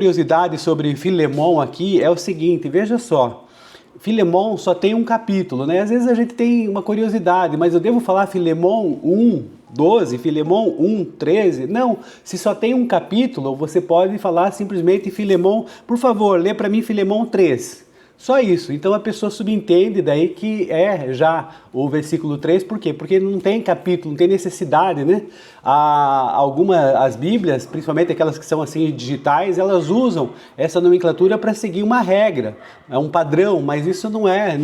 Curiosidade sobre Filemão aqui é o seguinte, veja só, Filemão só tem um capítulo, né? Às vezes a gente tem uma curiosidade, mas eu devo falar Filemão 1:12, Filemão 1:13? Não, se só tem um capítulo, você pode falar simplesmente Filemão, por favor, lê para mim Filemão 3. Só isso. Então a pessoa subentende daí que é já o versículo 3, por quê? Porque não tem capítulo, não tem necessidade, né? As Bíblias, principalmente aquelas que são assim digitais, elas usam essa nomenclatura para seguir uma regra, é um padrão, mas isso não é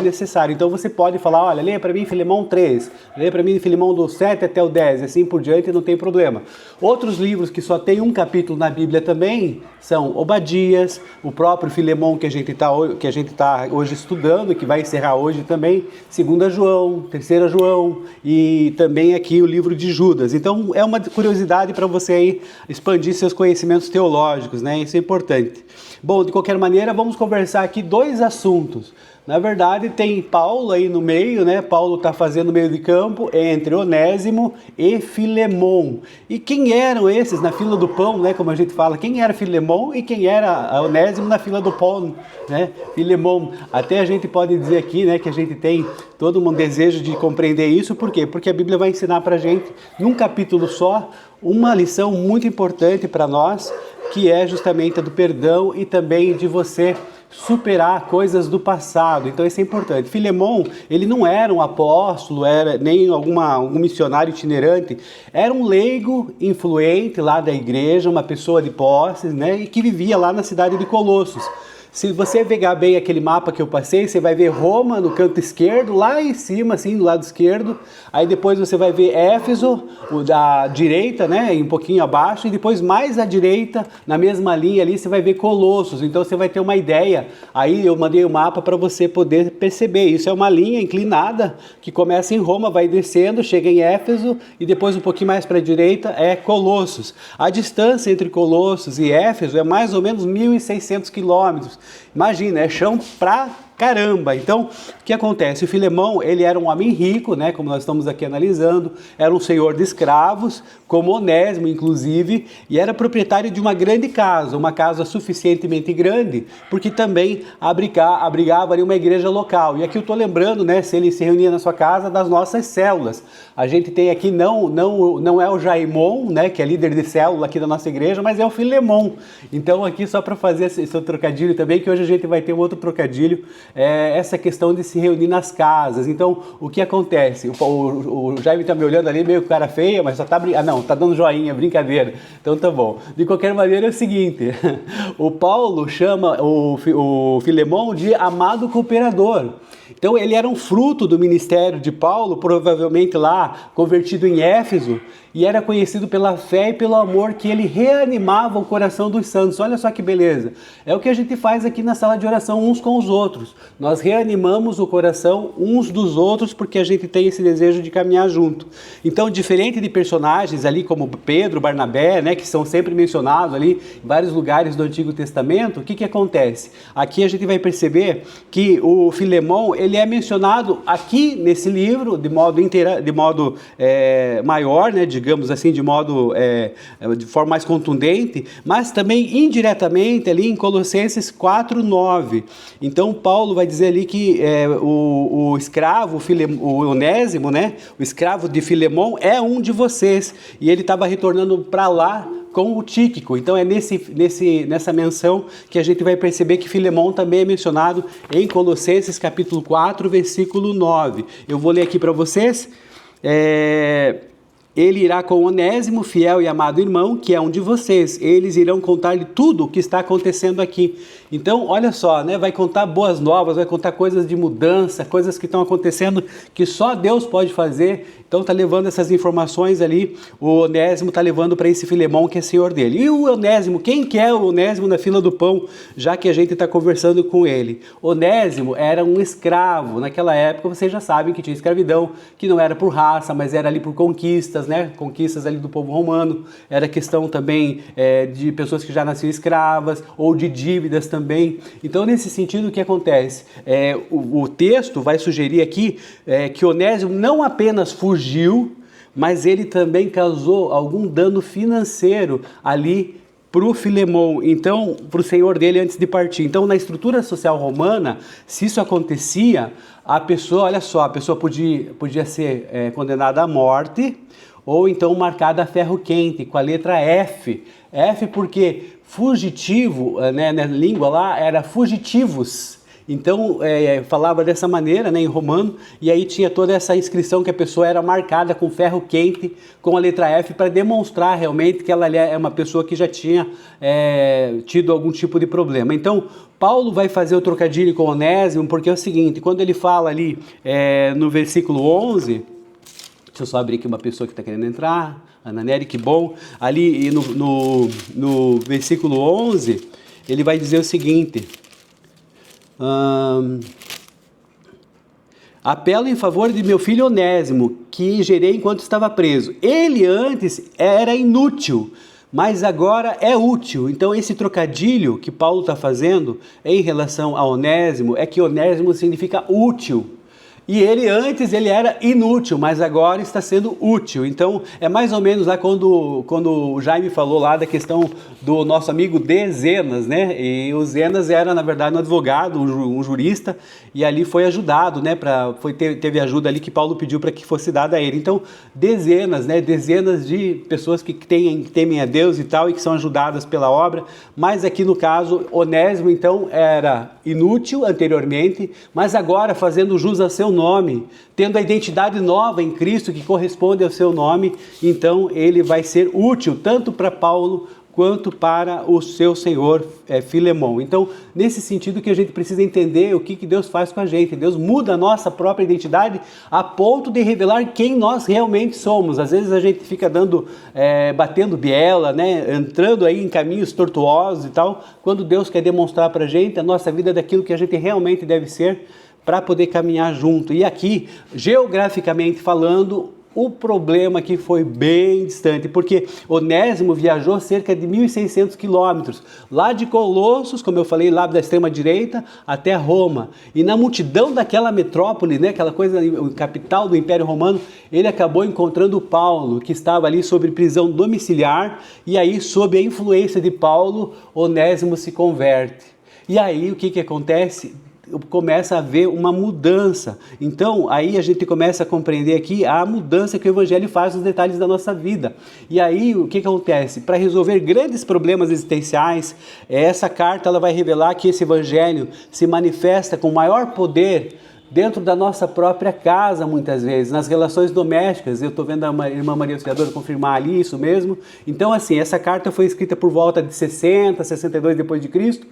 necessário. Então você pode falar, olha, leia para mim Filemão 3, leia para mim Filemão do 7 até o 10, assim por diante, não tem problema. Outros livros que só tem um capítulo na Bíblia também são Obadias, o próprio Filemão que a gente está hoje estudando, que vai encerrar hoje também, 2 João, 3 João e também aqui o livro de Judas. Então é uma curiosidade para você aí expandir seus conhecimentos teológicos, né? Isso é importante. Bom, de qualquer maneira, vamos conversar aqui dois assuntos. Na verdade, tem Paulo aí no meio, né? Paulo está fazendo meio de campo entre Onésimo e Filemão. E quem eram esses na fila do pão, né? Como a gente fala, quem era Filemão e quem era Onésimo na fila do pão, né? Filemão. Até a gente pode dizer aqui, né, que a gente tem todo um desejo de compreender isso. Por quê? Porque a Bíblia vai ensinar para a gente, num capítulo só, uma lição muito importante para nós, que é justamente a do perdão e também de você superar coisas do passado. Então isso é importante. Filemão, ele não era um apóstolo, nem algum missionário itinerante, era um leigo influente lá da igreja, uma pessoa de posses, né, e que vivia lá na cidade de Colossos. Se você pegar bem aquele mapa que eu passei, você vai ver Roma no canto esquerdo, lá em cima, assim, do lado esquerdo. Aí depois você vai ver Éfeso, o da direita, né, um pouquinho abaixo. E depois mais à direita, na mesma linha ali, você vai ver Colossos. Então você vai ter uma ideia. Aí eu mandei o mapa para você poder perceber. Isso é uma linha inclinada que começa em Roma, vai descendo, chega em Éfeso e depois um pouquinho mais para a direita é Colossos. A distância entre Colossos e Éfeso é mais ou menos 1.600 quilômetros. Imagina, é chão pra caramba. Então, o que acontece? O Filemão, ele era um homem rico, né, como nós estamos aqui analisando, era um senhor de escravos, como Onésimo, inclusive, e era proprietário de uma grande casa, uma casa suficientemente grande, porque também abrigava ali uma igreja local. E aqui eu estou lembrando, né, se ele se reunia na sua casa, das nossas células. A gente tem aqui, não é o Jaimon, né, que é líder de célula aqui da nossa igreja, mas é o Filemão. Então, aqui só para fazer esse trocadilho também, que hoje a gente vai ter um outro trocadilho, essa questão de se reunir nas casas. Então, o que acontece? O Jaime está me olhando ali, meio cara feia, mas só está tá dando joinha, brincadeira. Então tá bom. De qualquer maneira é o seguinte, o Paulo chama o Filemão de amado cooperador. Então ele era um fruto do ministério de Paulo, provavelmente lá convertido em Éfeso, e era conhecido pela fé e pelo amor que ele reanimava o coração dos santos. Olha só que beleza. É o que a gente faz aqui na sala de oração uns com os outros. Nós reanimamos o coração uns dos outros porque a gente tem esse desejo de caminhar junto. Então, diferente de personagens ali como Pedro, Barnabé, né, que são sempre mencionados ali em vários lugares do Antigo Testamento, o que acontece? Aqui a gente vai perceber que o Filemão, ele é mencionado aqui nesse livro de modo maior, né, digamos assim, de forma mais contundente, mas também indiretamente ali em Colossenses 4:9. Então Paulo vai dizer ali que o escravo, o Onésimo, né, o escravo de Filemão é um de vocês, e ele estava retornando para lá com o Tíquico. Então é nessa menção que a gente vai perceber que Filemão também é mencionado em Colossenses capítulo 4, versículo 9. Eu vou ler aqui para vocês. Ele irá com Onésimo, fiel e amado irmão, que é um de vocês. Eles irão contar-lhe tudo o que está acontecendo aqui. Então, olha só, né? Vai contar boas novas, vai contar coisas de mudança, coisas que estão acontecendo que só Deus pode fazer. Então, está levando essas informações ali, o Onésimo está levando para esse Filemão que é senhor dele. E o Onésimo, quem que é o Onésimo na fila do pão, já que a gente está conversando com ele? Onésimo era um escravo. Naquela época, vocês já sabem que tinha escravidão, que não era por raça, mas era ali por conquistas, né? Conquistas ali do povo romano. Era questão também de pessoas que já nasciam escravas, ou de dívidas também. Então, nesse sentido, o que acontece? O texto vai sugerir aqui que Onésimo não apenas fugiu, mas ele também causou algum dano financeiro ali para o Filemon, então, para o senhor dele antes de partir. Então, na estrutura social romana, se isso acontecia, a pessoa, olha só, a pessoa podia ser condenada à morte, ou então marcada a ferro quente, com a letra F. F porque fugitivo, né, na língua lá, era fugitivos. Então, falava dessa maneira, né, em romano, e aí tinha toda essa inscrição que a pessoa era marcada com ferro quente, com a letra F, para demonstrar realmente que ela é uma pessoa que já tinha tido algum tipo de problema. Então, Paulo vai fazer o trocadilho com Onésimo, porque é o seguinte, quando ele fala ali no versículo 11... Deixa eu só abrir aqui uma pessoa que está querendo entrar. Ana Nery, que bom. Ali no versículo 11, ele vai dizer o seguinte. Apelo em favor de meu filho Onésimo, que gerei enquanto estava preso. Ele antes era inútil, mas agora é útil. Então esse trocadilho que Paulo está fazendo em relação a Onésimo, é que Onésimo significa útil. E ele antes era inútil, mas agora está sendo útil. Então é mais ou menos lá quando o Jaime falou lá da questão do nosso amigo de Zenas, né? E o Zenas era na verdade um advogado, um jurista, e ali foi ajudado, né? Teve ajuda ali que Paulo pediu para que fosse dada a ele. Então dezenas, né? Dezenas de pessoas que temem a Deus e tal, e que são ajudadas pela obra. Mas aqui no caso, Onésimo então era inútil anteriormente, mas agora fazendo jus a seu nome, tendo a identidade nova em Cristo que corresponde ao seu nome, então ele vai ser útil tanto para Paulo quanto para o seu senhor Filemon. Então, nesse sentido que a gente precisa entender o que Deus faz com a gente. Deus muda a nossa própria identidade a ponto de revelar quem nós realmente somos. Às vezes a gente fica batendo biela, né? Entrando aí em caminhos tortuosos e tal, quando Deus quer demonstrar para a gente a nossa vida daquilo que a gente realmente deve ser, para poder caminhar junto. E aqui, geograficamente falando, o problema aqui foi bem distante, porque Onésimo viajou cerca de 1.600 quilômetros, lá de Colossos, como eu falei, lá da extrema direita, até Roma. E na multidão daquela metrópole, né, aquela coisa, capital do Império Romano, ele acabou encontrando Paulo, que estava ali sob prisão domiciliar, e aí, sob a influência de Paulo, Onésimo se converte. E aí, o que acontece? Começa a haver uma mudança. Então, aí a gente começa a compreender aqui a mudança que o Evangelho faz nos detalhes da nossa vida. E aí, o que acontece? Para resolver grandes problemas existenciais, essa carta ela vai revelar que esse Evangelho se manifesta com maior poder dentro da nossa própria casa, muitas vezes, nas relações domésticas. Eu estou vendo a irmã Maria Auxiliadora confirmar ali isso mesmo. Então, assim, essa carta foi escrita por volta de 60, 62 depois de Cristo.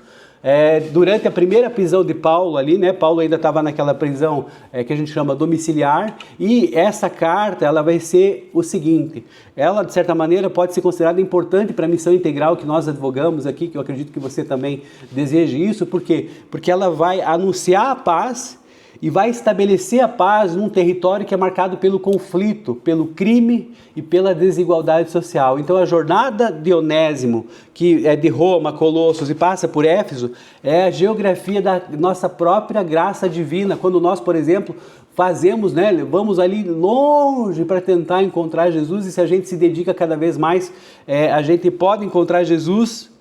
Durante a primeira prisão de Paulo ali, né? Paulo ainda estava naquela prisão que a gente chama domiciliar, e essa carta ela vai ser o seguinte, ela de certa maneira pode ser considerada importante para a missão integral que nós advogamos aqui, que eu acredito que você também deseja isso, por quê? Porque ela vai anunciar a paz e vai estabelecer a paz num território que é marcado pelo conflito, pelo crime e pela desigualdade social. Então a jornada de Onésimo, que é de Roma, Colossos e passa por Éfeso, é a geografia da nossa própria graça divina. Quando nós, por exemplo, fazemos, né, vamos ali longe para tentar encontrar Jesus, e se a gente se dedica cada vez mais, a gente pode encontrar Jesus,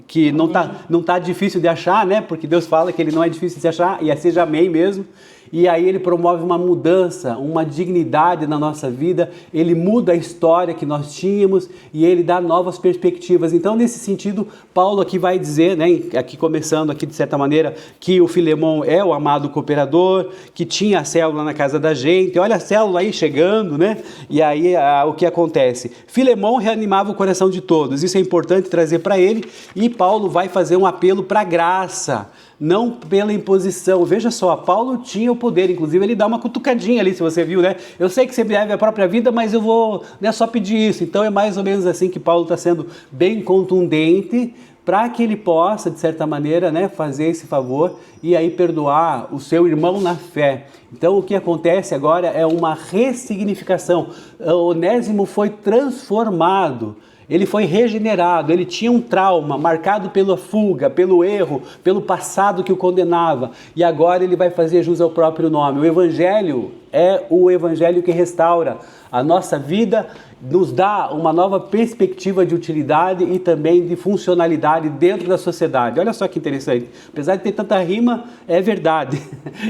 que não tá difícil de achar, né? Porque Deus fala que ele não é difícil de achar, e seja amém mesmo. E aí ele promove uma mudança, uma dignidade na nossa vida, ele muda a história que nós tínhamos e ele dá novas perspectivas. Então, nesse sentido, Paulo aqui vai dizer, né, aqui começando aqui de certa maneira, que o Filemon é o amado cooperador, que tinha a célula na casa da gente. Olha a célula aí chegando, né? E aí o que acontece? Filemon reanimava o coração de todos, isso é importante trazer para ele, e Paulo vai fazer um apelo para a graça, não pela imposição. Veja só, Paulo tinha o poder, inclusive ele dá uma cutucadinha ali, se você viu, né? Eu sei que você deve a própria vida, mas eu vou, né, só pedir isso. Então é mais ou menos assim que Paulo está sendo bem contundente, para que ele possa, de certa maneira, né, fazer esse favor e aí perdoar o seu irmão na fé. Então o que acontece agora é uma ressignificação. Onésimo foi transformado, ele foi regenerado, ele tinha um trauma marcado pela fuga, pelo erro, pelo passado que o condenava, e agora ele vai fazer jus ao próprio nome. O Evangelho é o evangelho que restaura a nossa vida, nos dá uma nova perspectiva de utilidade e também de funcionalidade dentro da sociedade. Olha só que interessante, apesar de ter tanta rima, é verdade.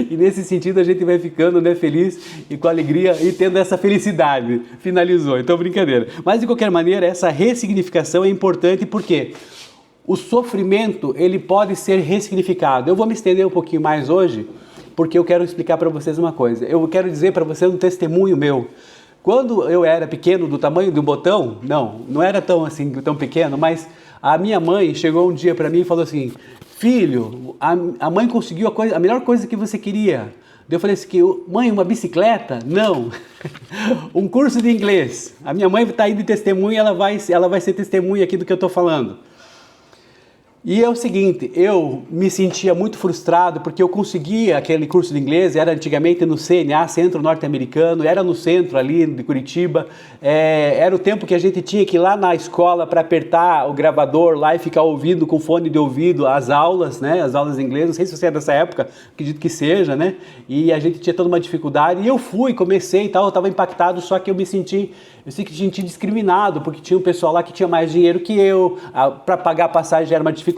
E nesse sentido a gente vai ficando, né, feliz e com alegria e tendo essa felicidade. Finalizou, então brincadeira. Mas de qualquer maneira, essa ressignificação é importante porque o sofrimento, ele pode ser ressignificado. Eu vou me estender um pouquinho mais hoje, porque eu quero explicar para vocês uma coisa. Eu quero dizer para vocês um testemunho meu. Quando eu era pequeno, do tamanho de um botão, não era tão assim, tão pequeno, mas a minha mãe chegou um dia para mim e falou assim: filho, a mãe conseguiu a melhor coisa que você queria. Eu falei assim: mãe, uma bicicleta? Não. Um curso de inglês. A minha mãe está aí de testemunha, ela vai ser testemunha aqui do que eu estou falando. E é o seguinte, eu me sentia muito frustrado porque eu conseguia aquele curso de inglês, era antigamente no CNA, Centro Norte-Americano, era no centro ali de Curitiba, era o tempo que a gente tinha que ir lá na escola para apertar o gravador lá e ficar ouvindo com fone de ouvido as aulas, né, as aulas de inglês, não sei se você é dessa época, acredito que seja, né, e a gente tinha toda uma dificuldade, e eu comecei e tal, eu estava impactado, só que eu me senti discriminado, porque tinha um pessoal lá que tinha mais dinheiro que eu, para pagar a passagem era uma dificuldade,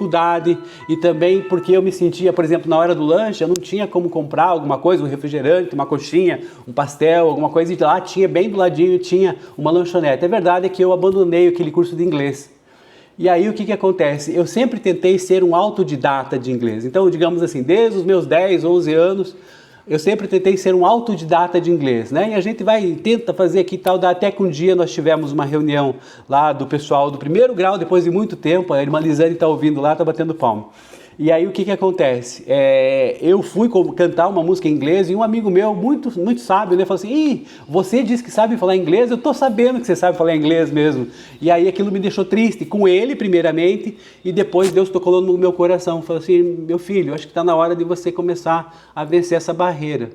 e também porque eu me sentia, por exemplo, na hora do lanche, eu não tinha como comprar alguma coisa, um refrigerante, uma coxinha, um pastel, alguma coisa, e lá tinha, bem do ladinho, tinha uma lanchonete. A verdade é que eu abandonei aquele curso de inglês. E aí o que acontece? Eu sempre tentei ser um autodidata de inglês. Então, digamos assim, desde os meus 10, 11 anos, eu sempre tentei ser um autodidata de inglês, né? E a gente tenta fazer aqui e tal, até que um dia nós tivemos uma reunião lá do pessoal do primeiro grau, depois de muito tempo, a irmã Lisane está ouvindo lá, está batendo palma. E aí o que acontece? Eu fui cantar uma música em inglês e um amigo meu, muito, muito sábio, né, falou assim: Ih, você disse que sabe falar inglês, eu tô sabendo que você sabe falar inglês mesmo. E aí aquilo me deixou triste, com ele primeiramente, e depois Deus tocou no meu coração, falou assim: meu filho, acho que está na hora de você começar a vencer essa barreira.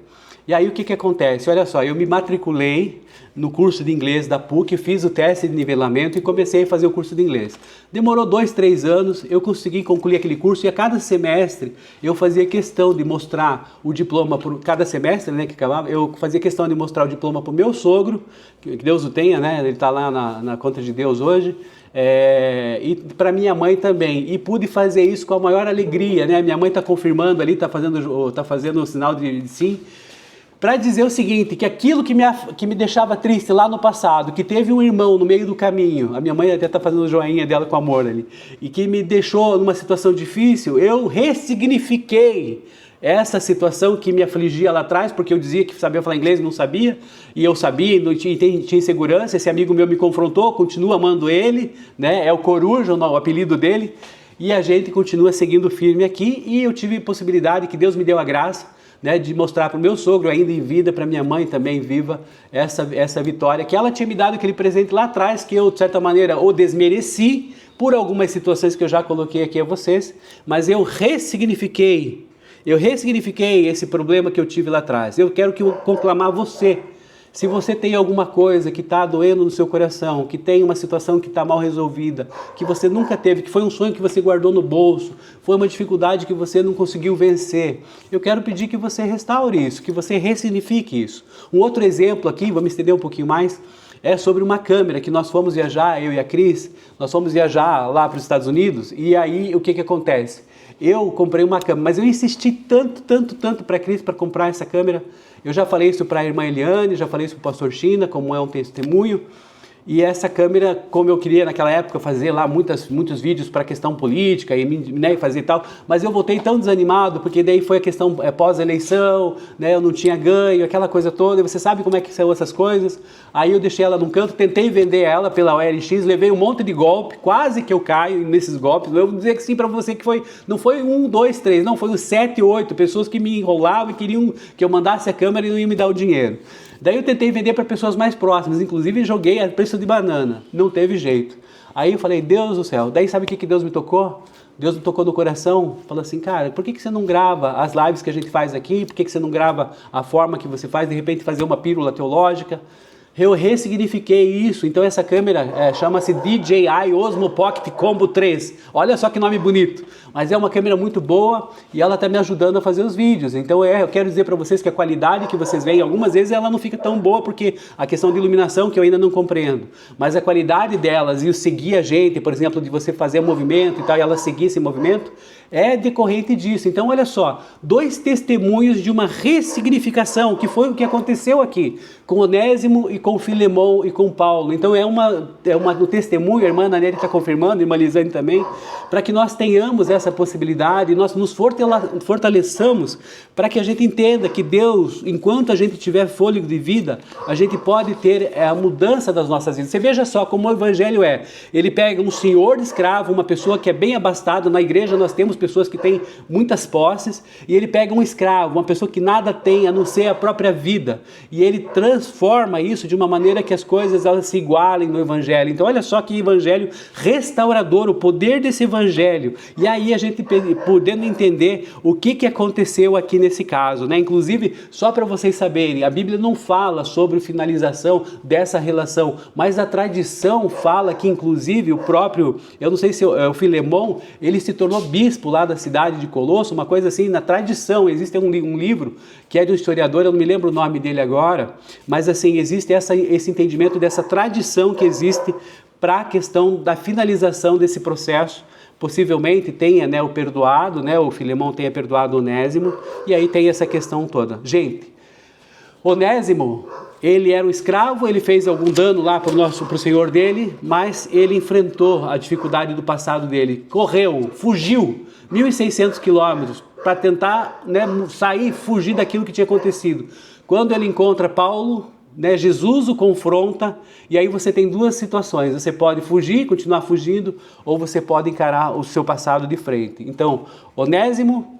E aí o que acontece? Olha só, eu me matriculei no curso de inglês da PUC, fiz o teste de nivelamento e comecei a fazer o curso de inglês. Demorou 2, 3 anos, eu consegui concluir aquele curso e a cada semestre eu fazia questão de mostrar o diploma, por cada semestre, né, que acabava, eu fazia questão de mostrar o diploma para o meu sogro, que Deus o tenha, né, ele está lá na conta de Deus hoje, e para minha mãe também, e pude fazer isso com a maior alegria, né, minha mãe está confirmando ali, está fazendo o sinal de sim, para dizer o seguinte, que aquilo que me deixava triste lá no passado, que teve um irmão no meio do caminho, a minha mãe até está fazendo o joinha dela com amor ali, e que me deixou numa situação difícil, eu ressignifiquei essa situação que me afligia lá atrás, porque eu dizia que sabia falar inglês e não sabia, e eu sabia e tinha insegurança. Esse amigo meu me confrontou, continuo amando ele, né? É o Coruja, o apelido dele, e a gente continua seguindo firme aqui, e eu tive possibilidade, que Deus me deu a graça, né, de mostrar para o meu sogro, ainda em vida, para minha mãe também viva, essa vitória, que ela tinha me dado aquele presente lá atrás, que eu, de certa maneira, o desmereci, por algumas situações que eu já coloquei aqui a vocês, mas eu ressignifiquei esse problema que eu tive lá atrás. Eu quero conclamar você. Se você tem alguma coisa que está doendo no seu coração, que tem uma situação que está mal resolvida, que você nunca teve, que foi um sonho que você guardou no bolso, foi uma dificuldade que você não conseguiu vencer, eu quero pedir que você restaure isso, que você ressignifique isso. Um outro exemplo aqui, vou me estender um pouquinho mais, é sobre uma câmera que nós fomos viajar, eu e a Cris, nós fomos viajar lá para os Estados Unidos, e aí o que acontece? Eu comprei uma câmera, mas eu insisti tanto para a Cris para comprar essa câmera. Eu já falei isso para a irmã Eliane, já falei isso para o pastor China, como é um testemunho. E essa câmera, como eu queria naquela época fazer lá muitos vídeos para a questão política e, né, fazer e tal, mas eu voltei tão desanimado, porque daí foi a questão pós-eleição, né, eu não tinha ganho, aquela coisa toda, e você sabe como é que são essas coisas. Aí eu deixei ela num canto, tentei vender ela pela OLX, levei um monte de golpe, quase que eu caio nesses golpes. Eu vou dizer que sim para você, que não foi 1, 2, 3, não, foi uns 7, 8 pessoas que me enrolavam e queriam que eu mandasse a câmera e não iam me dar o dinheiro. Daí eu tentei vender para pessoas mais próximas, inclusive joguei a preço de banana, não teve jeito. Aí eu falei: Deus do céu, daí sabe o que Deus me tocou? Deus me tocou no coração, falou assim: cara, por que você não grava as lives que a gente faz aqui? Por que você não grava a forma que você faz, de repente fazer uma pílula teológica? Eu ressignifiquei isso, então essa câmera chama-se DJI Osmo Pocket Combo 3. Olha só que nome bonito, mas é uma câmera muito boa e ela está me ajudando a fazer os vídeos. Então eu quero dizer para vocês que a qualidade que vocês veem, algumas vezes ela não fica tão boa porque a questão de iluminação que eu ainda não compreendo, mas a qualidade delas e o seguir a gente, por exemplo, de você fazer um movimento e tal, e ela seguir esse movimento, é decorrente disso. Então olha só, 2 testemunhos de uma ressignificação, que foi o que aconteceu aqui, com Onésimo e com Filemão e com Paulo. Então é um testemunho, a irmã Nanete está confirmando, a irmã Lisane também, para que nós tenhamos essa possibilidade, nós nos fortaleçamos, para que a gente entenda que Deus, enquanto a gente tiver fôlego de vida, a gente pode ter a mudança das nossas vidas. Você veja só como o evangelho ele pega um senhor de escravo, uma pessoa que é bem abastada. Na igreja nós temos pessoas que têm muitas posses, e ele pega um escravo, uma pessoa que nada tem a não ser a própria vida, e ele transforma isso de uma maneira que as coisas elas se igualem no evangelho. Então olha só que evangelho restaurador, o poder desse evangelho. E aí a gente podendo entender o que aconteceu aqui nesse caso, né? Inclusive, só para vocês saberem, a Bíblia não fala sobre a finalização dessa relação, mas a tradição fala que inclusive o próprio, eu não sei se o Filemão, ele se tornou bispo lá da cidade de Colosso, uma coisa assim. Na tradição existe um livro que é de um historiador, eu não me lembro o nome dele agora, mas assim, existe esse entendimento dessa tradição que existe para a questão da finalização desse processo. Possivelmente tenha, né, o perdoado, né, o Filemão tenha perdoado Onésimo, e aí tem essa questão toda. Gente, Onésimo, ele era um escravo, ele fez algum dano lá para o senhor dele, mas ele enfrentou a dificuldade do passado dele, correu, fugiu 1.600 quilômetros para tentar, né, fugir daquilo que tinha acontecido. Quando ele encontra Paulo, né, Jesus o confronta, e aí você tem 2 situações: você pode fugir, continuar fugindo, ou você pode encarar o seu passado de frente. Então, Onésimo,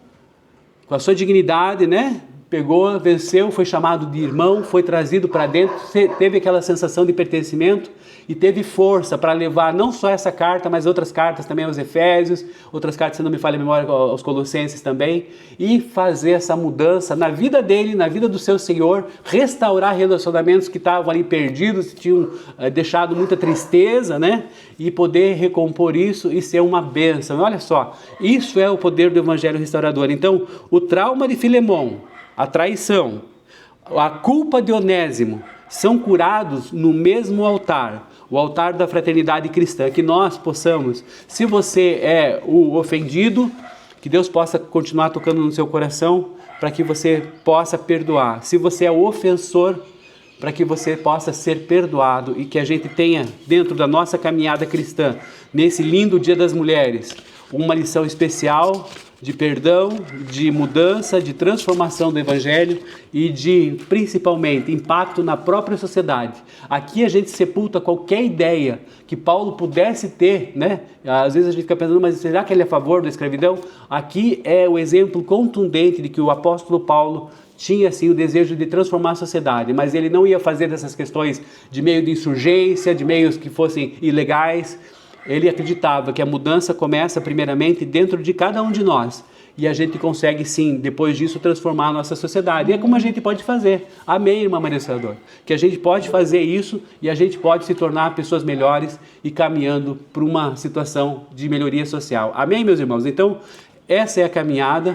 com a sua dignidade, né, pegou, venceu, foi chamado de irmão, foi trazido para dentro, teve aquela sensação de pertencimento e teve força para levar não só essa carta, mas outras cartas também aos Efésios, outras cartas, se não me falha a memória, aos Colossenses também, e fazer essa mudança na vida dele, na vida do seu Senhor, restaurar relacionamentos que estavam ali perdidos, que tinham deixado muita tristeza, né? E poder recompor isso e ser uma bênção. Olha só, isso é o poder do Evangelho restaurador. Então, o trauma de Filemão, a traição, a culpa de Onésimo são curados no mesmo altar, o altar da fraternidade cristã. Que nós possamos, se você é o ofendido, que Deus possa continuar tocando no seu coração para que você possa perdoar. Se você é o ofensor, para que você possa ser perdoado, e que a gente tenha dentro da nossa caminhada cristã, nesse lindo Dia das Mulheres, uma lição especial de perdão, de mudança, de transformação do Evangelho e de, principalmente, impacto na própria sociedade. Aqui a gente sepulta qualquer ideia que Paulo pudesse ter, né? Às vezes a gente fica pensando, mas será que ele é a favor da escravidão? Aqui é o exemplo contundente de que o apóstolo Paulo tinha sim o desejo de transformar a sociedade, mas ele não ia fazer dessas questões de meio de insurgência, de meios que fossem ilegais. Ele acreditava que a mudança começa primeiramente dentro de cada um de nós, e a gente consegue sim, depois disso, transformar a nossa sociedade. E é como a gente pode fazer. Amém, irmã Maria Salvador? Que a gente pode fazer isso e a gente pode se tornar pessoas melhores e caminhando para uma situação de melhoria social. Amém, meus irmãos? Então, essa é a caminhada.